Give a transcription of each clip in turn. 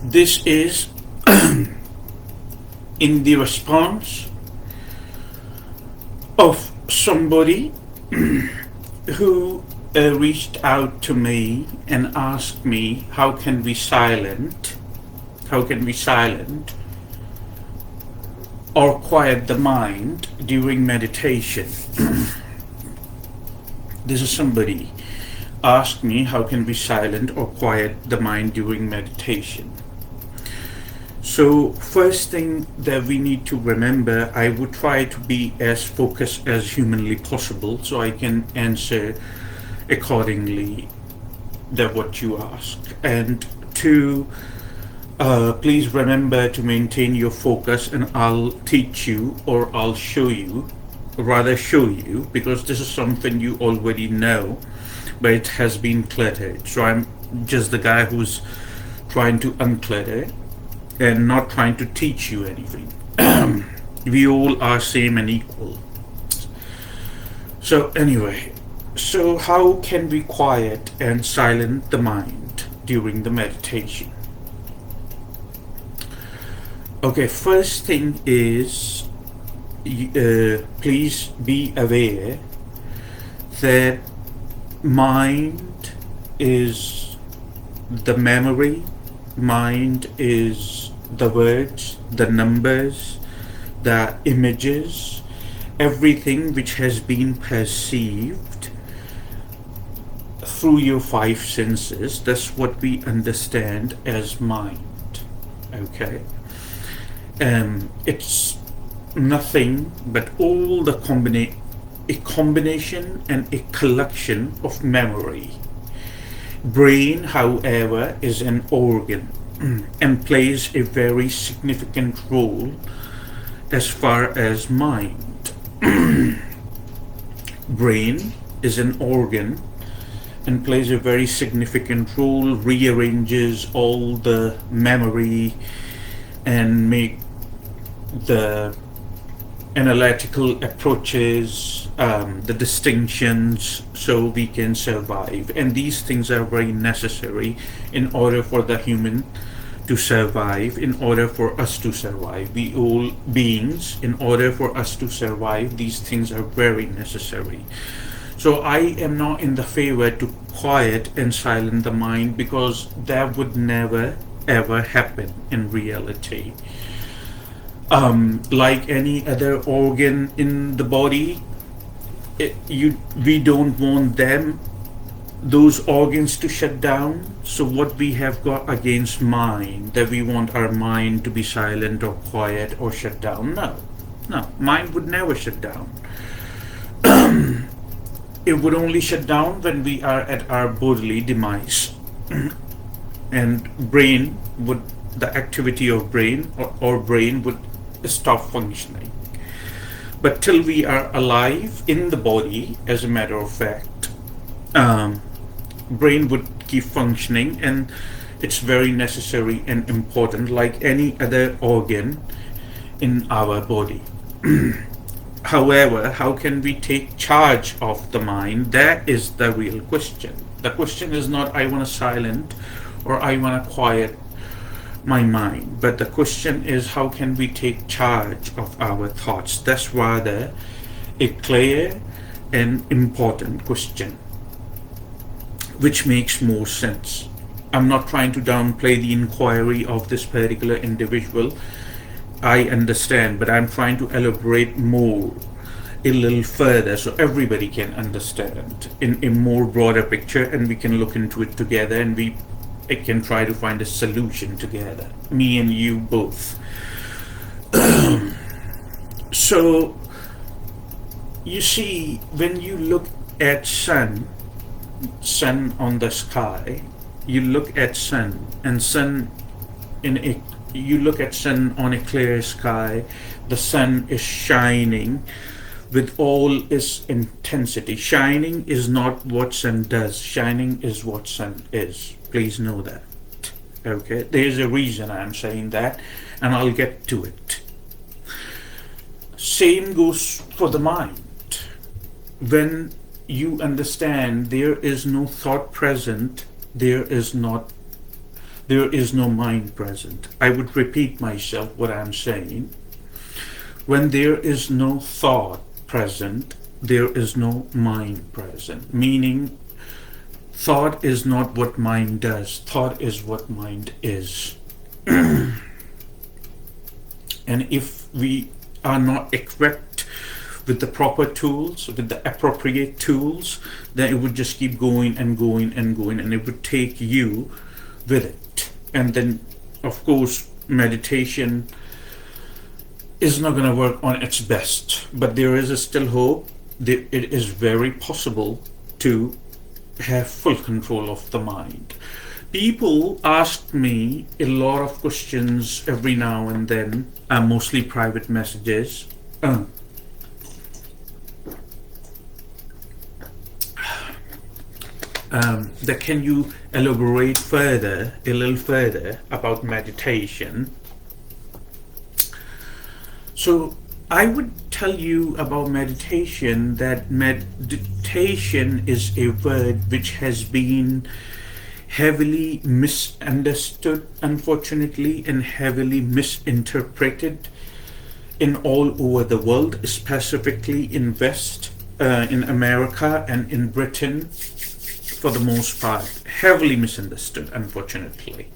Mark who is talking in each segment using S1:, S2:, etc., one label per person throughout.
S1: This is in the response of somebody who reached out to me and asked me how can we silent or quiet the mind during meditation. This is somebody asked me how can we silent or quiet the mind during meditation. So first thing that we need to remember, I would try to be as focused as humanly possible so I can answer accordingly that what you ask. And two, please remember to maintain your focus, and I'll teach you, or I'll show you, because this is something you already know, but it has been cluttered. So I'm just the guy who's trying to unclutter and not trying to teach you anything. We all are same and equal. So anyway, so how can we quiet and silence the mind during the meditation? Okay, first thing is, please be aware that mind is the memory, mind is the words, the numbers, the images, everything which has been perceived through your five senses. That's what we understand as mind. Okay, it's nothing but all the a combination and a collection of memory. Brain, however, is an organ and plays a very significant role as far as mind. Brain is an organ and plays a very significant role, rearranges all the memory and make the analytical approaches, the distinctions, so we can survive. And these things are very necessary in order for the human to survive, in order for us to survive. We all beings, in order for us to survive, these things are very necessary. So I am not in the favor to quiet and silence the mind, because that would never ever happen in reality. Like any other organ in the body, we don't want those organs to shut down. So what we have got against mind, that we want our mind to be silent or quiet or shut down? No, mind would never shut down. It would only shut down when we are at our bodily demise. And the activity of brain or brain would stop functioning. But till we are alive in the body, as a matter of fact, brain would keep functioning, and it's very necessary and important, like any other organ in our body. However, how can we take charge of the mind? That is the real question. The question is not I want to silence or I want to quiet my mind, but the question is how can we take charge of our thoughts? That's rather a clear and important question, which makes more sense. I'm not trying to downplay the inquiry of this particular individual. I understand, but I'm trying to elaborate more, a little further, so everybody can understand in a more broader picture, and we can look into it together, and we can try to find a solution together, me and you both. So you see, when you look at sun on the sky, you look at sun, and you look at sun on a clear sky, the sun is shining with all its intensity. Shining is not what sun does, shining is what sun is. Please know that. Okay, there's a reason I'm saying that, and I'll get to it. Same goes for the mind. When you understand there is no thought present, there is there is no mind present. I would repeat myself what I'm saying. When there is no thought present, there is no mind present. Meaning, thought is not what mind does, thought is what mind is. And if we are not equipped with the proper tools, with the appropriate tools, then it would just keep going and going and going, and it would take you with it. And then, of course, meditation is not going to work on its best, but there is still hope. It is very possible to have full control of the mind. People ask me a lot of questions every now and then, mostly private messages. That can you elaborate further, a little further about meditation? So I would tell you about meditation that meditation is a word which has been heavily misunderstood, unfortunately, and heavily misinterpreted in all over the world, specifically in West, in America and in Britain, for the most part, heavily misunderstood, unfortunately.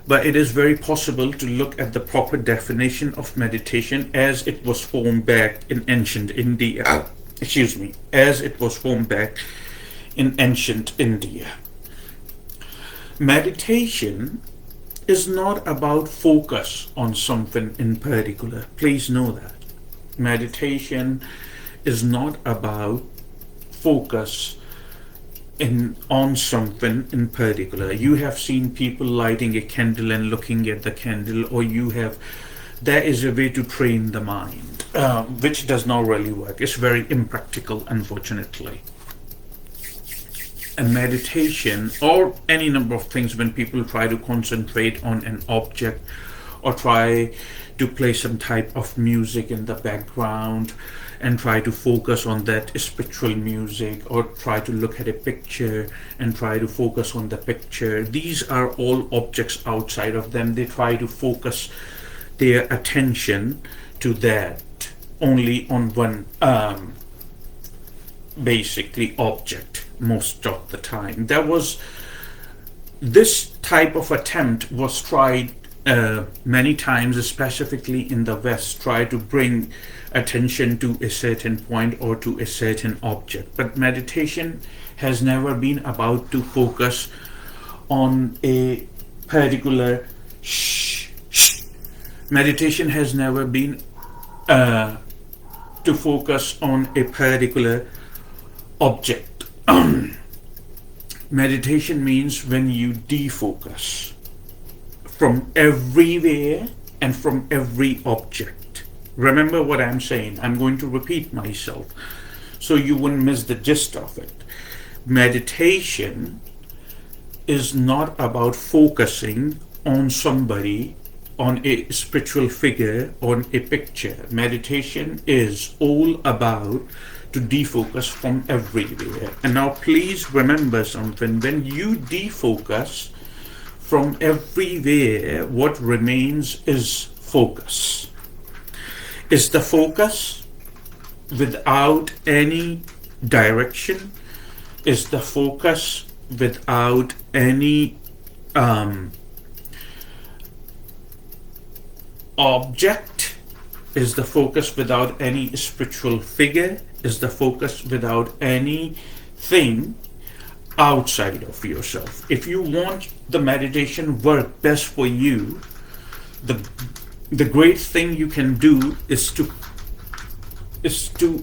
S1: But it is very possible to look at the proper definition of meditation as it was formed back in ancient India. As it was formed back in ancient India. Meditation is not about focus on something in particular. Please know that. Meditation is not about focus on something in particular. You have seen people lighting a candle and looking at the candle, or there is a way to train the mind, which does not really work. It's very impractical, unfortunately. And meditation, or any number of things, when people try to concentrate on an object or try to play some type of music in the background and try to focus on that spiritual music, or try to look at a picture and try to focus on the picture, these are all objects outside of them. They try to focus their attention to that, only on one basically object most of the time. This type of attempt was tried many times, specifically in the West, try to bring attention to a certain point or to a certain object. But meditation has never been about to focus on a particular meditation has never been to focus on a particular object. Meditation means when you defocus from everywhere and from every object. Remember what I'm saying. I'm going to repeat myself so you wouldn't miss the gist of it. Meditation is not about focusing on somebody, on a spiritual figure, on a picture. Meditation is all about to defocus from everywhere. And now please remember something. When you defocus from everywhere, what remains is focus. Is the focus without any direction? Is the focus without any object? Is the focus without any spiritual figure? Is the focus without anything outside of yourself? If you want the meditation work best for you, the great thing you can do is to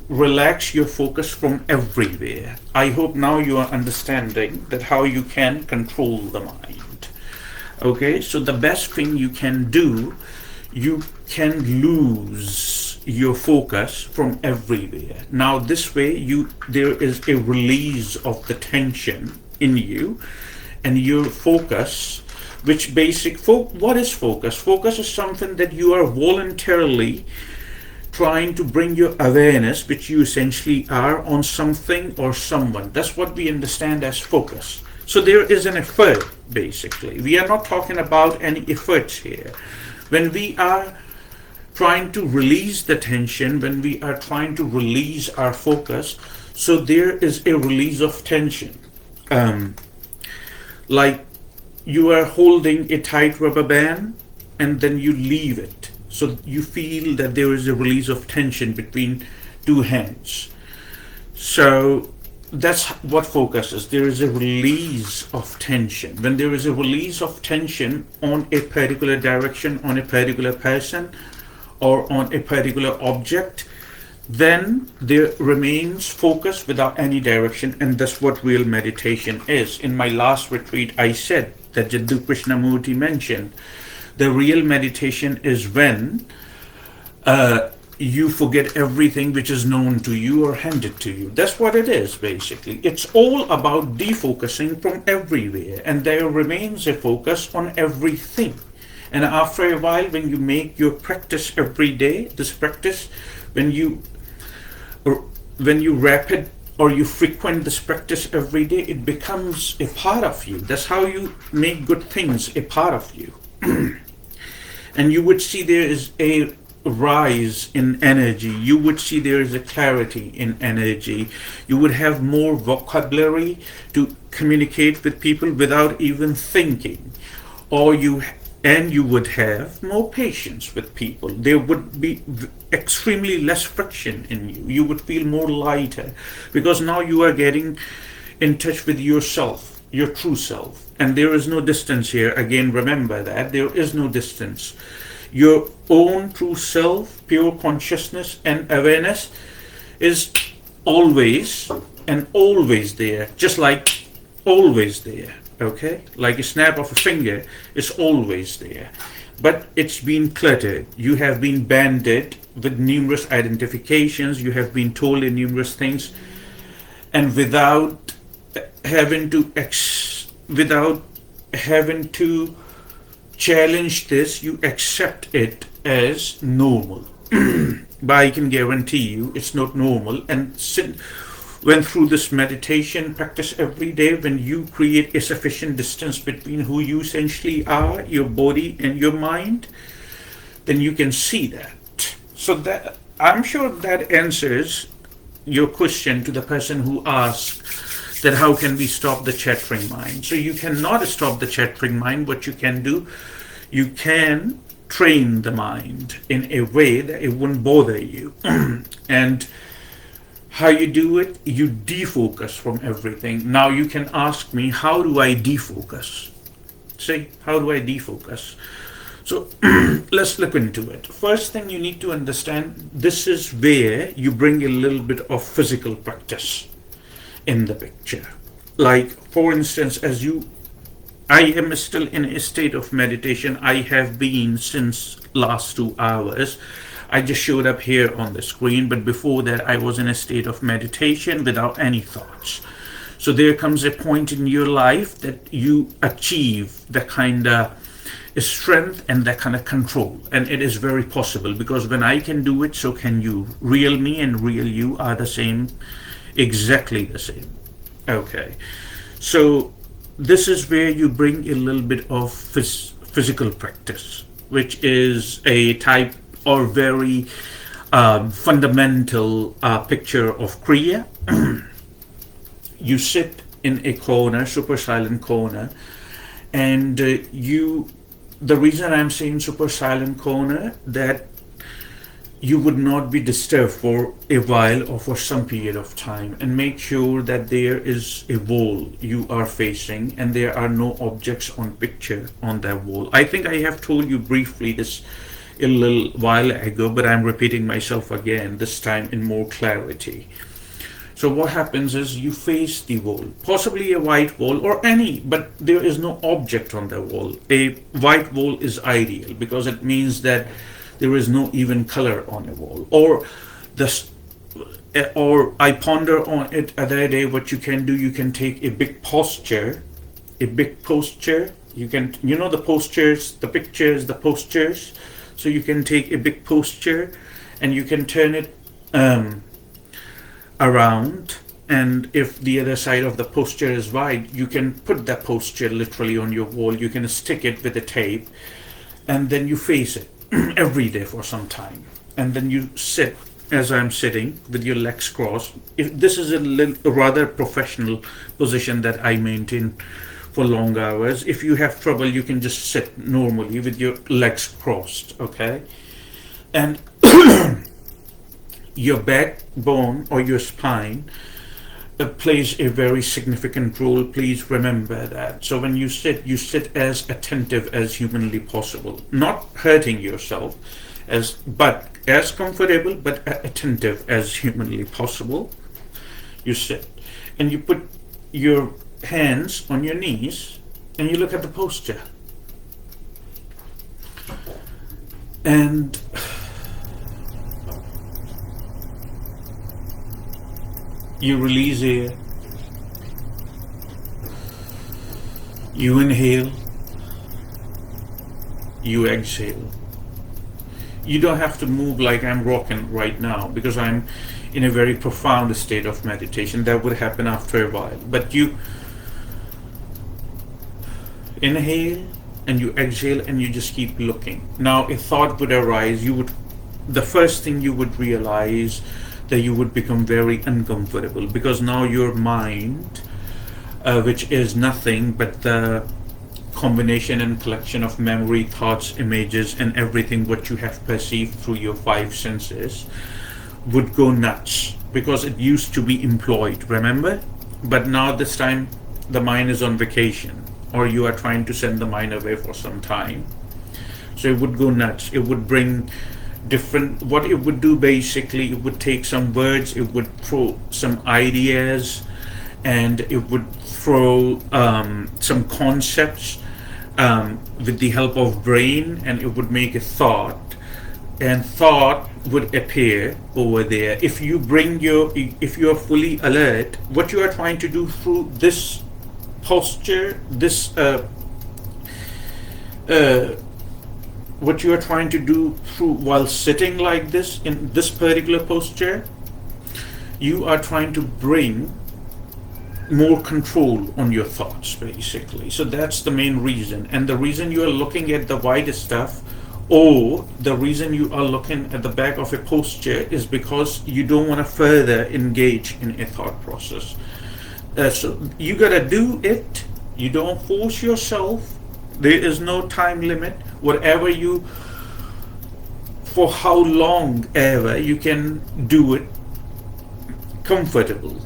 S1: relax your focus from everywhere. I hope now you are understanding that how you can control the mind. Okay, so the best thing you can do, you can lose your focus from everywhere. Now this way there is a release of the tension in you, and your focus, which what is focus? Focus is something that you are voluntarily trying to bring your awareness, which you essentially are, on something or someone. That's what we understand as focus. So there is an effort, basically. We are not talking about any efforts here. When we are trying to release the tension, when we are trying to release our focus, so there is a release of tension. Um, like you are holding a tight rubber band and then you leave it. So you feel that there is a release of tension between two hands. So that's what focus is. There is a release of tension. When there is a release of tension on a particular direction, on a particular person, or on a particular object, then there remains focus without any direction, and that's what real meditation is. In my last retreat, I said that Jiddu Krishnamurti mentioned the real meditation is when you forget everything which is known to you or handed to you. That's what it is, basically. It's all about defocusing from everywhere, and there remains a focus on everything. And after a while, when you make your practice every day, this practice, when you rapid or you frequent this practice every day, it becomes a part of you. That's how you make good things a part of you. And you would see there is a rise in energy. You would see there is a clarity in energy. You would have more vocabulary to communicate with people without even thinking. Or you would have more patience with people. There would be extremely less friction in you. You would feel more lighter because now you are getting in touch with yourself, your true self. And there is no distance here. Again, remember that there is no distance. Your own true self, pure consciousness and awareness is always and always there, just like always there. Okay, like a snap of a finger is always there, but it's been cluttered. You have been banded with numerous identifications. You have been told in numerous things, and without having to challenge this, you accept it as normal. But I can guarantee you, it's not normal. And when through this meditation practice every day, when you create a sufficient distance between who you essentially are, your body and your mind, then you can see that. So that I'm sure that answers your question to the person who asked that how can we stop the chattering mind. So you cannot stop the chattering mind. What you can do, you can train the mind in a way that it won't bother you. And how you do it? You defocus from everything. Now you can ask me, how do I defocus? See, how do I defocus? So let's look into it. First thing you need to understand, this is where you bring a little bit of physical practice in the picture. Like, for instance, I am still in a state of meditation. I have been since last 2 hours. I just showed up here on the screen, but before that I was in a state of meditation without any thoughts. So there comes a point in your life that you achieve the kind of strength and that kind of control, and it is very possible, because when I can do it, so can you. Real me and real you are the same, exactly the same. Okay, so this is where you bring a little bit of physical practice, which is a type or very fundamental picture of Kriya. You sit in a corner, super silent corner, and the reason I'm saying super silent corner, that you would not be disturbed for a while or for some period of time, and make sure that there is a wall you are facing and there are no objects on picture on that wall. I think I have told you briefly this a little while ago, but I'm repeating myself again, this time in more clarity. So what happens is you face the wall, possibly a white wall or any, but there is no object on the wall. A white wall is ideal because it means that there is no even color on a wall. Or I ponder on it other day, what you can do, you can take a big posture. You can, the postures, the pictures, the postures. So you can take a big posture and you can turn it around, And if the other side of the posture is wide, you can put that posture literally on your wall. You can stick it with a tape, and then you face it every day for some time. And then you sit as I'm sitting with your legs crossed. If this is a rather professional position that I maintain for long hours. If you have trouble, you can just sit normally with your legs crossed, okay? And your backbone or your spine plays a very significant role. Please remember that. So when you sit as attentive as humanly possible, not hurting yourself, but as comfortable but attentive as humanly possible. You sit and you put your hands on your knees and you look at the posture. And you release air. You inhale. You exhale. You don't have to move like I'm rocking right now because I'm in a very profound state of meditation. That would happen after a while. But you inhale and you exhale and you just keep looking. Now a thought would arise. The first thing you would realize that you would become very uncomfortable because now your mind, which is nothing but the combination and collection of memory, thoughts, images, and everything what you have perceived through your five senses, would go nuts because it used to be employed, remember? But now this time the mind is on vacation, or you are trying to send the mind away for some time. So it would go nuts. It would bring what it would do basically, it would take some words, it would throw some ideas, and it would throw some concepts with the help of brain, and it would make a thought, and thought would appear over there. If you are fully alert, what you are trying to do through this posture, what you are trying to do through while sitting like this in this particular posture, you are trying to bring more control on your thoughts basically. So that's the main reason. And the reason you are looking at the white stuff, or the reason you are looking at the back of a posture, is because you don't want to further engage in a thought process. So you gotta do it. You don't force yourself. There is no time limit. Whatever for how long ever you can do it comfortable,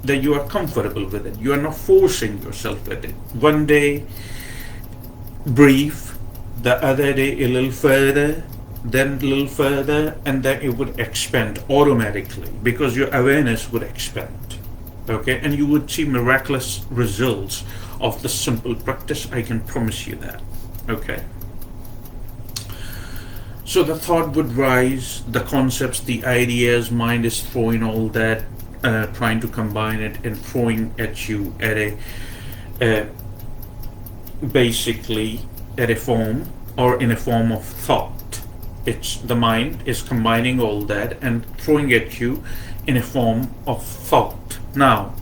S1: that you are comfortable with it. You are not forcing yourself with it. One day brief, the other day a little further, then a little further, and then it would expand automatically because your awareness would expand. Okay, and you would see miraculous results of the simple practice. I can promise you that. Okay. So the thought would rise, the concepts, the ideas, mind is throwing all that, trying to combine it and throwing at you at basically at a form or in a form of thought. It's the mind is combining all that and throwing at you in a form of thought. Now,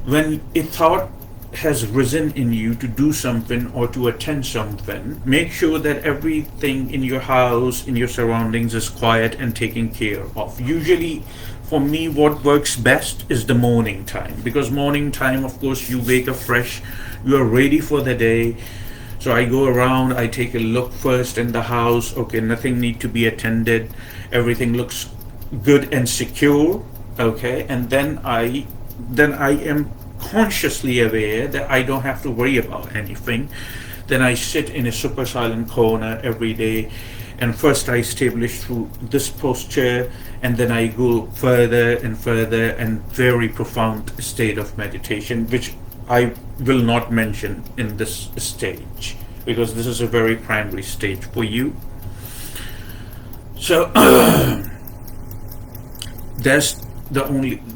S1: when a thought has risen in you to do something or to attend something, make sure that everything in your house, in your surroundings is quiet and taken care of. Usually for me, what works best is the morning time, because morning time, of course, you wake up fresh, you are ready for the day. So I go around, I take a look first in the house. Okay, nothing need to be attended, everything looks good and secure. Okay, and then I am consciously aware that I don't have to worry about anything. Then I sit in a super silent corner every day, and first I establish through this posture, and then I go further and further and very profound state of meditation, which I will not mention in this stage because this is a very primary stage for you. So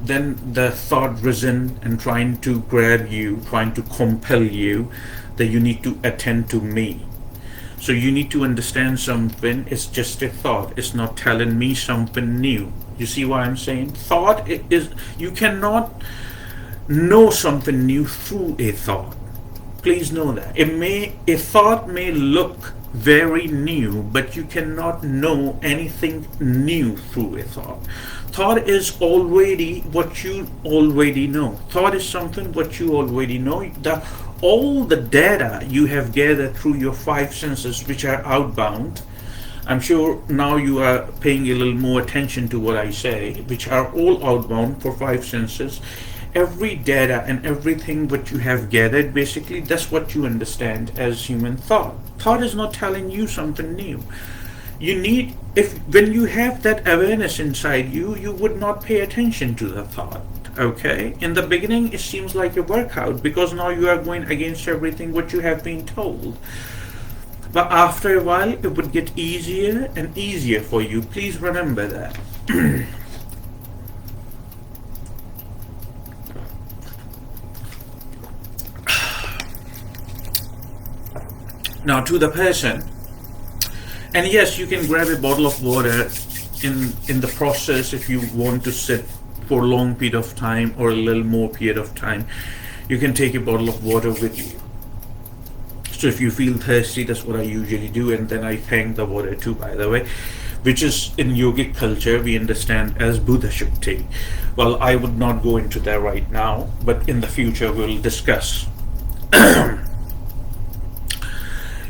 S1: then the thought risen and trying to grab you, trying to compel you that you need to attend to me. So you need to understand something. It's just a thought. It's not telling me something new. You see what I'm saying? Thought is, you cannot know something new through a thought. Please know that. A thought may look very new, but you cannot know anything new through a thought. Thought is already what you already know. Thought is something what you already know. All the data you have gathered through your five senses, which are outbound, I'm sure now you are paying a little more attention to what I say, which are all outbound for five senses. Every data and everything what you have gathered, basically, that's what you understand as human thought. Thought is not telling you something new. You need, if when you have that awareness inside you, you would not pay attention to the thought. Okay, in the beginning it seems like a workout because now you are going against everything what you have been told, but after a while it would get easier and easier for you. Please remember that. Now to the person, and yes, you can grab a bottle of water in the process if you want to sit for a long period of time or a little more period of time. You can take a bottle of water with you. So if you feel thirsty, that's what I usually do, and then I thank the water too, by the way, which is in yogic culture we understand as Buddha Shakti. Well, I would not go into that right now, but in the future we'll discuss.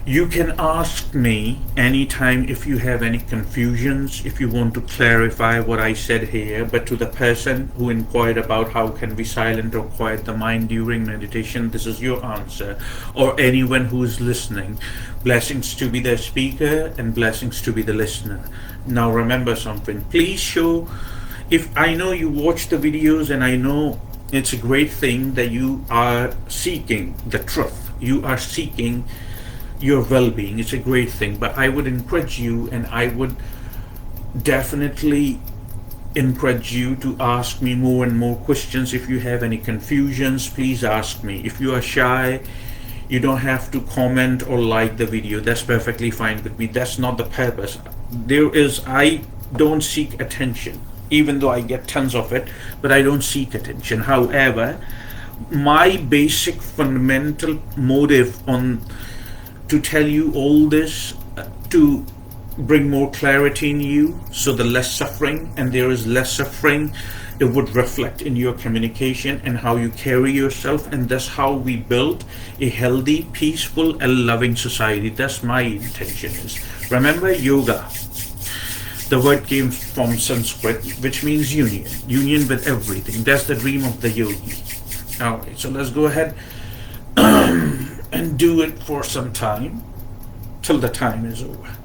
S1: You can ask me anytime if you have any confusions, if you want to clarify what I said here. But to the person who inquired about how can we silent or quiet the mind during meditation, this is your answer. Or anyone who is listening, blessings to be the speaker and blessings to be the listener. Now remember something, please show, if I know you watch the videos and I know it's a great thing that you are seeking the truth, you are seeking your well-being, it's a great thing, but I would encourage you, and I would definitely encourage you to ask me more and more questions. If you have any confusions, please ask me. If you are shy, you don't have to comment or like the video. That's perfectly fine with me. That's not the purpose. I don't seek attention, even though I get tons of it, but I don't seek attention. However, my basic fundamental motive to tell you all this, to bring more clarity in you, so the less suffering, and there is less suffering, it would reflect in your communication and how you carry yourself, and that's how we build a healthy, peaceful, and loving society. That's my intention is. Remember, yoga, the word came from Sanskrit, which means union with everything. That's the dream of the yogi. Alright, so let's go ahead and do it for some time, till the time is over.